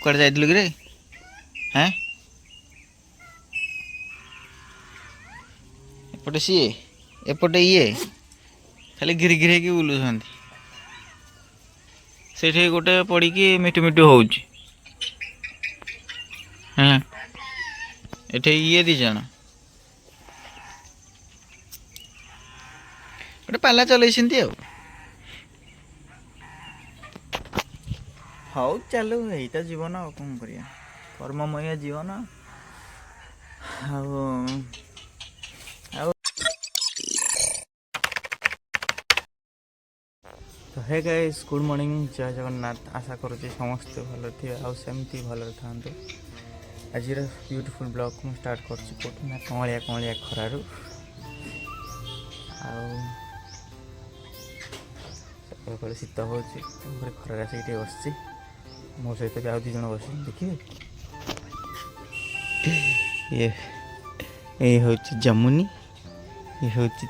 କୁଆଡ଼େ ଯାଇଥିଲୁ କିରେ? ହାଁ ଏପଟେ ସିଏ ଏପଟେ ଇଏ ଖାଲି ଘିରି ଘିରି ହେଇକି ବୁଲୁଛନ୍ତି। ସେଇଠି ଗୋଟେ ପଡ଼ିକି ମିଟୁ ମିଟୁ ହଉଛି। ହଁ ଏଠି ଇଏ ଦି ଜଣ ଗୋଟେ ପାଲା ଚଲେଇଛନ୍ତି ଆଉ। ହଉ ଚାଲୁ, ଏଇଟା ଜୀବନ ଆଉ କ'ଣ କରିବା, କର୍ମମୟ ଜୀବନ। ଆଉ ଆଉ ତ ହେ ଗାଇସ୍, ଗୁଡ୍ ମର୍ଣ୍ଣିଂ, ଜୟ ଜଗନ୍ନାଥ। ଆଶା କରୁଛି ସମସ୍ତେ ଭଲରେ ଥିବେ ଆଉ ସେମିତି ଭଲରେ ଥାଆନ୍ତୁ। ଆଜିର ବ୍ୟୁଟିଫୁଲ୍ ବ୍ଲଗ୍ ମୁଁ ଷ୍ଟାର୍ଟ କରୁଛି କେଉଁଠି ନା କଅଁଳିଆ କଅଁଳିଆ ଖରାରୁ। ଆଉ ସକାଳୁ ଶୀତ ହେଉଛି, ତେଣୁକରି ଖରାରେ ଆସିକି ଟିକେ ବସିଛି। ମୋ ସହିତ ବି ଆଉ 2 ଜଣ ବସିଛନ୍ତି, ଦେଖିବେ। ଇଏ ହେଉଛି ଯମୁନି, ଇଏ ହେଉଛି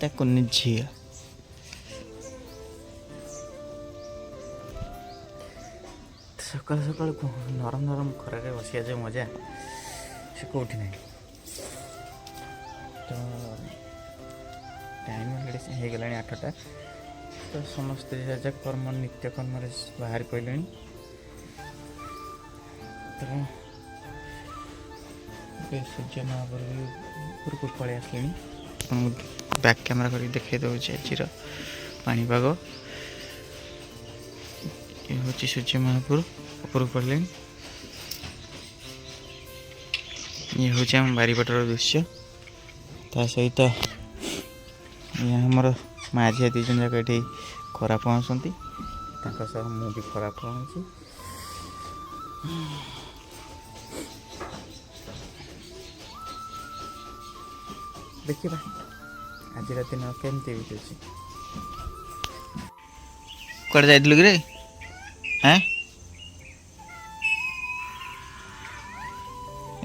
ତା କୁନି ଝିଅ। ସକାଳୁ ସକାଳୁ ନରମ ନରମ ଖରାରେ ବସିବା ଯେ ମଜା, ସେ କେଉଁଠି ନାହିଁ। ତ ଟାଇମ୍ ହେଇଗଲାଣି 8ଟା। ତ ସମସ୍ତେ ଯାହା କର୍ମ ନିତ୍ୟ କର୍ମରେ ବାହାରି ପଡ଼ିଲେଣି। ତେଣୁ ସୂର୍ଯ୍ୟ ମହାପୁରୁ ବି ଉପରକୁ ପଳେଇ ଆସିଲେଣି। ଆପଣଙ୍କୁ ବ୍ୟାକ୍ କ୍ୟାମେରା କରିକି ଦେଖାଇ ଦେଉଛି ଆଜିର ପାଣିପାଗ। ଇଏ ହେଉଛି ସୂର୍ଯ୍ୟ ମହାପୁରୁ ଉପରକୁ ପଡ଼ିଲେଣି। ଇଏ ହେଉଛି ଆମ ବାରିପଟର ଦୃଶ୍ୟ। ତା ସହିତ ଇଏ ଆମର ମା ଝିଅ 2 ଜଣ ଯାକ ଏଠି ଖରା ପହଞ୍ଚନ୍ତି। ତାଙ୍କ ସହ ମୁଁ ବି ଖରା ପହଞ୍ଚୁଛି। ଦେଖିବା ଆଜିର ଦିନ କେମିତି ବିତୁଛି। କୁଆଡ଼େ ଯାଇଥିଲୁ କିରେ? ହାଁ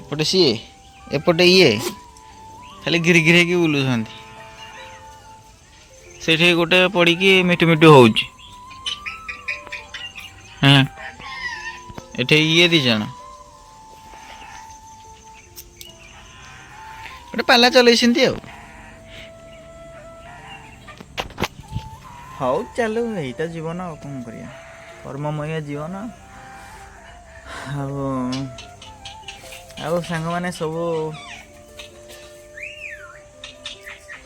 ଏପଟେ ସିଏ ଏପଟେ ଇଏ ଖାଲି ଘିରି ଘିରି ହେଇକି ବୁଲୁଛନ୍ତି। ସେଇଠି ଗୋଟେ ପଡ଼ିକି ମିଟୁ ମିଟୁ ହଉଛି। ହଁ ଏଠି ଇଏ 2 ଜଣ ଗୋଟେ ପାଲା ଚଲେଇଛନ୍ତି ଆଉ। ହଉ ଚାଲୁ, ଏଇଟା ଜୀବନ ଆଉ କ'ଣ କରିବା, କର୍ମମୟ ଜୀବନ। ଆଉ ସାଙ୍ଗମାନେ ସବୁ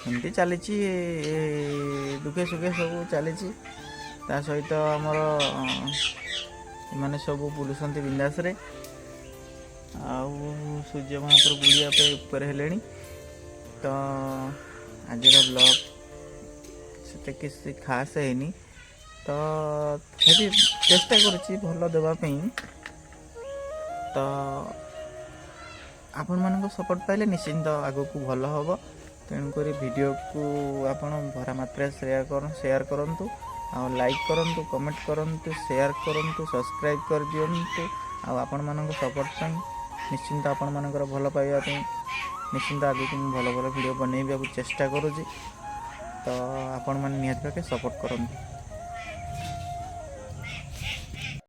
ଏମିତି ଚାଲିଛି, ଦୁଃଖେ ସୁଖେ ସବୁ ଚାଲିଛି। ତା ସହିତ ଆମର ଏମାନେ ସବୁ ବୁଲୁଛନ୍ତି ବିନ୍ଦାସରେ। ଆଉ ସୂର୍ଯ୍ୟ ମହାପୁରୁ ବୁଲିବା ପାଇଁ ଉପରେ ହେଲେଣି। ତ ଆଜିର ବ୍ଲଗ୍ ସେତେ କିଛି ଖାସ୍ ହେଇନି, ତ ତଥାପି ଚେଷ୍ଟା କରୁଛି ଭଲ ଦେବା ପାଇଁ। ତ ଆପଣମାନଙ୍କ ସପୋର୍ଟ ପାଇଲେ ନିଶ୍ଚିନ୍ତ ଆଗକୁ ଭଲ ହେବ। ତେଣୁକରି ଭିଡ଼ିଓକୁ ଆପଣ ଭରା ମାତ୍ରାରେ ସେୟାର କରନ୍ତୁ, ଆଉ ଲାଇକ୍ କରନ୍ତୁ, କମେଣ୍ଟ କରନ୍ତୁ, ସେୟାର କରନ୍ତୁ, ସବସ୍କ୍ରାଇବ୍ କରିଦିଅନ୍ତୁ। ଆଉ ଆପଣମାନଙ୍କ ସପୋର୍ଟ ପାଇଁ ନିଶ୍ଚିନ୍ତ, ଆପଣମାନଙ୍କର ଭଲ ପାଇବା ପାଇଁ ନିଶ୍ଚିନ୍ତ ଆଗକୁ ମୁଁ ଭଲ ଭଲ ଭିଡ଼ିଓ ବନେଇବାକୁ ଚେଷ୍ଟା କରୁଛି। ତ ଆପଣମାନେ ନିହାତି ଭାବେ ସପୋର୍ଟ କରନ୍ତୁ।